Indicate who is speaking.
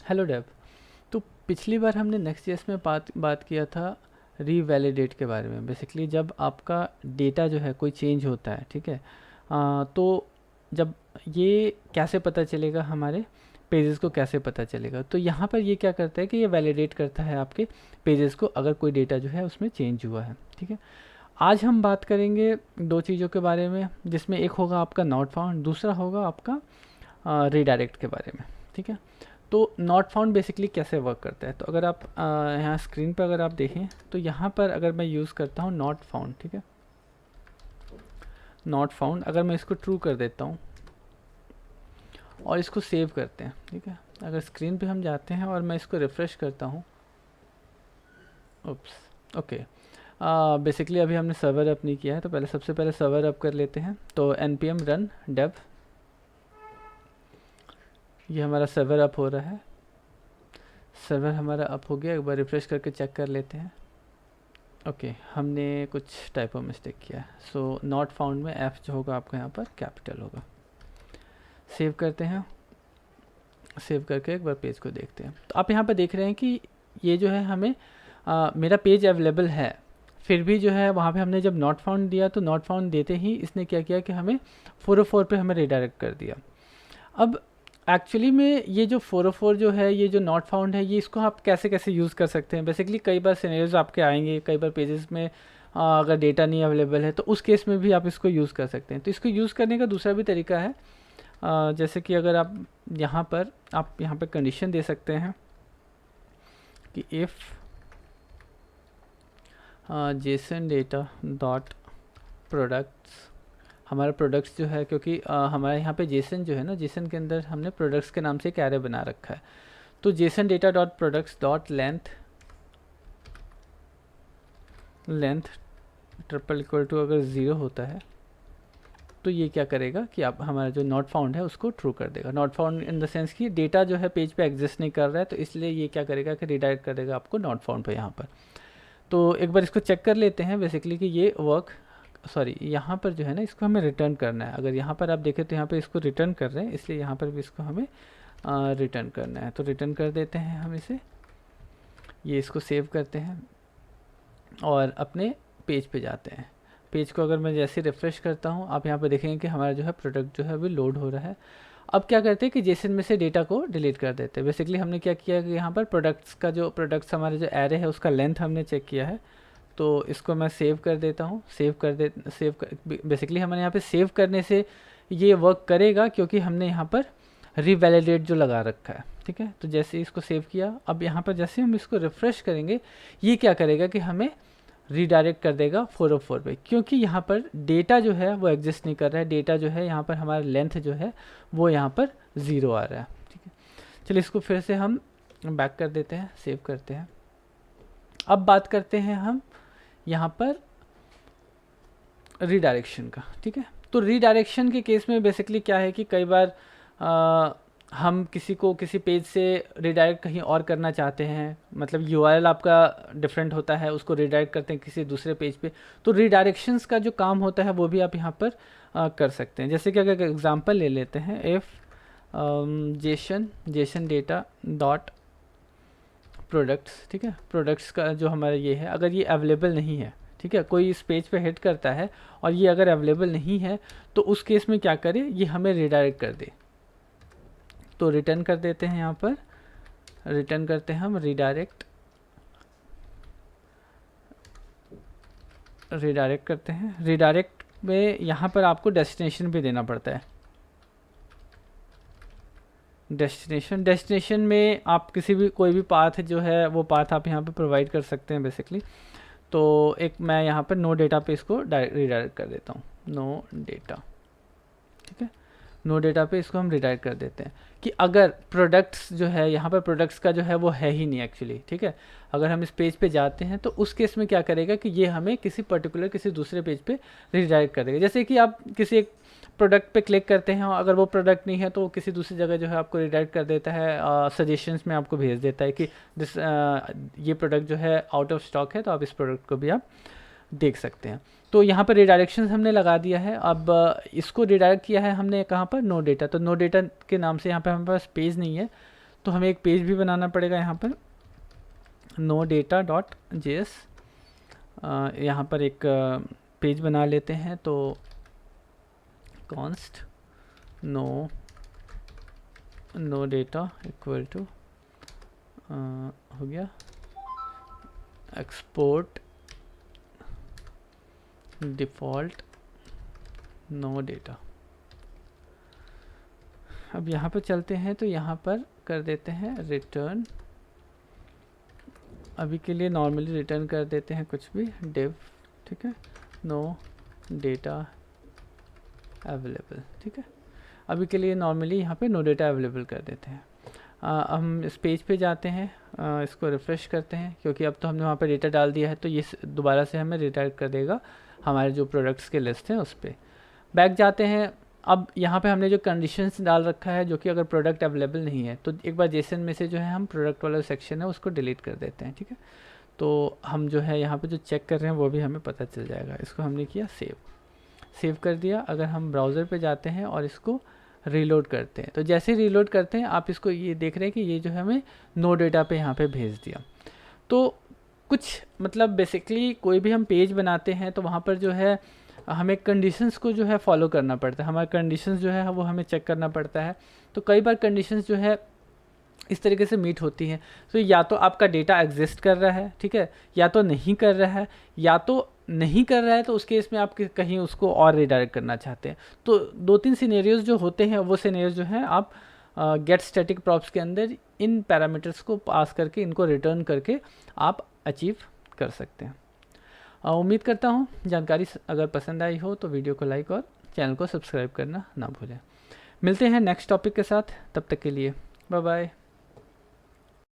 Speaker 1: Hello Dave. तो पिछली बार हमने नेक्स्ट जेएस में बात किया था रीवैलिडेट के बारे में। बेसिकली जब आपका डेटा जो है कोई चेंज होता है, ठीक है, तो जब ये कैसे पता चलेगा, हमारे पेजेस को कैसे पता चलेगा। तो यहाँ पर ये क्या करता है कि ये वैलिडेट करता है आपके पेजेस को अगर कोई डेटा जो है उसमें चेंज हुआ है, ठीक है। आज हम बात करेंगे दो चीज़ों के बारे में, जिसमें एक होगा आपका नॉट फाउंड, दूसरा होगा आपका रीडायरेक्ट के बारे में, ठीक है। तो नॉट फाउंड बेसिकली कैसे वर्क करता है, तो अगर आप यहाँ स्क्रीन पर अगर आप देखें तो यहाँ पर अगर मैं यूज़ करता हूँ नॉट फाउंड, ठीक है, नॉट फाउंड, अगर मैं इसको ट्रू कर देता हूँ और इसको सेव करते हैं, ठीक है। अगर स्क्रीन पे हम जाते हैं और मैं इसको रिफ़्रेश करता हूँ, उप्स, ओके, बेसिकली अभी हमने सर्वर अप नहीं किया है, तो पहले सबसे पहले सर्वर अप कर लेते हैं। तो npm run dev, ये हमारा सर्वर अप हो रहा है। सर्वर हमारा अप हो गया, एक बार रिफ्रेश करके चेक कर लेते हैं। ओके, हमने कुछ टाइपो मिस्टेक किया है। सो नॉट फाउंड में एफ जो होगा आपका यहाँ पर कैपिटल होगा। सेव करते हैं, सेव करके एक बार पेज को देखते हैं। तो आप यहाँ पर देख रहे हैं कि ये जो है हमें मेरा पेज अवेलेबल है, फिर भी जो है वहाँ पे हमने जब नॉट फाउंड दिया तो नॉट फाउंड देते ही इसने क्या किया कि हमें 404 पे हमें रिडायरेक्ट कर दिया। अब एक्चुअली में ये जो 404 जो है, ये जो नॉट फाउंड है, ये इसको आप कैसे कैसे यूज़ कर सकते हैं। बेसिकली कई बार सिनेरियोज आपके आएंगे, कई बार पेजेस में अगर डेटा नहीं अवेलेबल है तो उस केस में भी आप इसको यूज़ कर सकते हैं। तो इसको यूज़ करने का दूसरा भी तरीका है, जैसे कि अगर आप यहाँ पर कंडीशन दे सकते हैं कि if Jason data dot products, हमारा प्रोडक्ट्स जो है, क्योंकि हमारे यहाँ पे जेसन जो है ना, जेसन के अंदर हमने प्रोडक्ट्स के नाम से एक एरे बना रखा है। तो JSON data dot products dot length triple equal to अगर 0 होता है तो ये क्या करेगा कि आप हमारा जो नॉट फाउंड है उसको ट्रू कर देगा। Not found in the sense कि डेटा जो है पेज पे एग्जिस्ट नहीं कर रहा है, तो इसलिए ये क्या करेगा कि रिडायरेक्ट कर देगा आपको नॉट फाउंड पे यहाँ पर। तो एक बार इसको चेक कर लेते हैं बेसिकली कि ये वर्क, सॉरी यहाँ पर जो है ना इसको हमें रिटर्न करना है। अगर यहाँ पर आप देखें तो यहाँ पर इसको रिटर्न कर रहे हैं, इसलिए यहाँ पर भी इसको हमें रिटर्न करना है। तो रिटर्न कर देते हैं हम इसे, ये इसको सेव करते हैं और अपने पेज पे जाते हैं। पेज को अगर मैं जैसे रिफ़्रेश करता हूँ, आप यहाँ पर देखेंगे कि हमारा जो है प्रोडक्ट जो है अभी लोड हो रहा है। अब क्या करते हैं कि जेसन में से डेटा को डिलीट कर देते हैं। बेसिकली हमने क्या किया कि यहाँ पर प्रोडक्ट्स हमारे जो एरे है उसका लेंथ हमने चेक किया है। तो इसको मैं सेव कर देता हूँ, बेसिकली हमारे यहाँ पे सेव करने से ये वर्क करेगा, क्योंकि हमने यहाँ पर रिवैलिडेट जो लगा रखा है, ठीक है। तो जैसे इसको सेव किया, अब यहाँ पर जैसे हम इसको रिफ़्रेश करेंगे, ये क्या करेगा कि हमें रीडायरेक्ट कर देगा 404 पे, क्योंकि यहाँ पर डेटा जो है वो एग्जिस्ट नहीं कर रहा है। डेटा जो है यहाँ पर हमारा लेंथ जो है वो यहाँ पर 0 आ रहा है, ठीक है। चलिए इसको फिर से हम बैक कर देते हैं, सेव करते हैं। अब बात करते हैं हम यहाँ पर रीडायरेक्शन का, ठीक है। तो रीडायरेक्शन के केस में बेसिकली क्या है कि कई बार हम किसी पेज से रिडायरेक्ट कहीं और करना चाहते हैं, मतलब यूआरएल आपका डिफरेंट होता है, उसको रिडायरेक्ट करते हैं किसी दूसरे पेज पे। तो रीडायरेक्शंस का जो काम होता है वो भी आप यहाँ पर कर सकते हैं। जैसे कि अगर एग्जांपल ले लेते हैं, if Jason data dot products, ठीक है, प्रोडक्ट्स का जो हमारा ये है, अगर ये अवेलेबल नहीं है, ठीक है, कोई इस पेज पे हिट करता है और ये अगर अवेलेबल नहीं है, तो उस केस में क्या करे, ये हमें रिडायरेक्ट कर दे। तो रिटर्न कर देते हैं, यहाँ पर रिटर्न करते हैं हम रिडायरेक्ट करते हैं। रिडायरेक्ट में यहाँ पर आपको डेस्टिनेशन भी देना पड़ता है। डेस्टिनेशन में आप कोई भी पाथ जो है वो पाथ आप यहाँ पे प्रोवाइड कर सकते हैं बेसिकली। तो एक मैं यहाँ पर नो डेटा पे इसको रिडायरेक्ट कर देता हूँ, नो डेटा, ठीक है। नो डेटा पे इसको हम रिडायरेक्ट कर देते हैं कि अगर प्रोडक्ट्स जो है यहाँ पर प्रोडक्ट्स का जो है वो है ही नहीं एक्चुअली, ठीक है। अगर हम इस पेज पे जाते हैं तो उस केस में क्या करेगा कि ये हमें किसी दूसरे पेज पे रिडायरेक्ट कर देगा। जैसे कि आप किसी एक प्रोडक्ट पे क्लिक करते हैं और अगर वो प्रोडक्ट नहीं है तो किसी दूसरी जगह जो है आपको रिडायरेक्ट कर देता है, सजेशंस में आपको भेज देता है कि ये प्रोडक्ट जो है आउट ऑफ स्टॉक है, तो आप इस प्रोडक्ट को भी आप देख सकते हैं। तो यहाँ पर रिडायरेक्शन हमने लगा दिया है। अब इसको रिडायरेक्ट किया है हमने कहाँ पर, नो डेटा। तो नो डेटा के नाम से यहाँ पर हमारे पास पेज नहीं है, तो हमें एक पेज भी बनाना पड़ेगा यहाँ पर, नो डेटा डॉट जेएस। यहाँ पर एक पेज बना लेते हैं, तो const no data equal to हो गया एक्सपोर्ट डिफ़ॉल्ट नो डेटा। अब यहाँ पर चलते हैं, तो यहाँ पर कर देते हैं रिटर्न, अभी के लिए नॉर्मली रिटर्न कर देते हैं कुछ भी डिव, ठीक है, नो डेटा अवेलेबल, ठीक है। अभी के लिए नॉर्मली यहाँ पे नो डेटा अवेलेबल कर देते हैं। हम इस पेज पे जाते हैं, इसको रिफ़्रेश करते हैं, क्योंकि अब तो हमने वहाँ पे डेटा डाल दिया है, तो ये दोबारा से हमें रिडायरेक्ट कर देगा हमारे जो प्रोडक्ट्स के लिस्ट हैं उस पर। बैक जाते हैं, अब यहाँ पे हमने जो कंडीशंस डाल रखा है, जो कि अगर प्रोडक्ट अवेलेबल नहीं है, तो एक बार जेसन में से जो है हम प्रोडक्ट वाला सेक्शन है उसको डिलीट कर देते हैं, ठीक है। तो हम जो है यहाँ पे जो चेक कर रहे हैं वो भी हमें पता चल जाएगा। इसको हमने किया सेव कर दिया। अगर हम ब्राउज़र पे जाते हैं और इसको रीलोड करते हैं, तो जैसे ही रीलोड करते हैं आप इसको ये देख रहे हैं कि ये जो है हमें नो डेटा पे यहाँ पे भेज दिया। तो कुछ मतलब बेसिकली कोई भी हम पेज बनाते हैं तो वहाँ पर जो है हमें कंडीशंस को जो है फॉलो करना पड़ता है, हमारे कंडीशंस जो है वो हमें चेक करना पड़ता है। तो कई बार कंडीशंस जो है इस तरीके से मीट होती हैं, तो या तो आपका डेटा एग्जिस्ट कर रहा है, ठीक है, या तो नहीं कर रहा है, या तो नहीं कर रहा है तो उस केस में आप कहीं उसको और रिडायरेक्ट करना चाहते हैं। तो 2-3 सिनेरियोज जो होते हैं वो सिनेरियोज जो हैं आप गेट स्टैटिक प्रॉप्स के अंदर इन पैरामीटर्स को पास करके इनको रिटर्न करके आप अचीव कर सकते हैं। उम्मीद करता हूँ जानकारी अगर पसंद आई हो तो वीडियो को लाइक और चैनल को सब्सक्राइब करना ना भूलें। मिलते हैं नेक्स्ट टॉपिक के साथ, तब तक के लिए बाय बाय।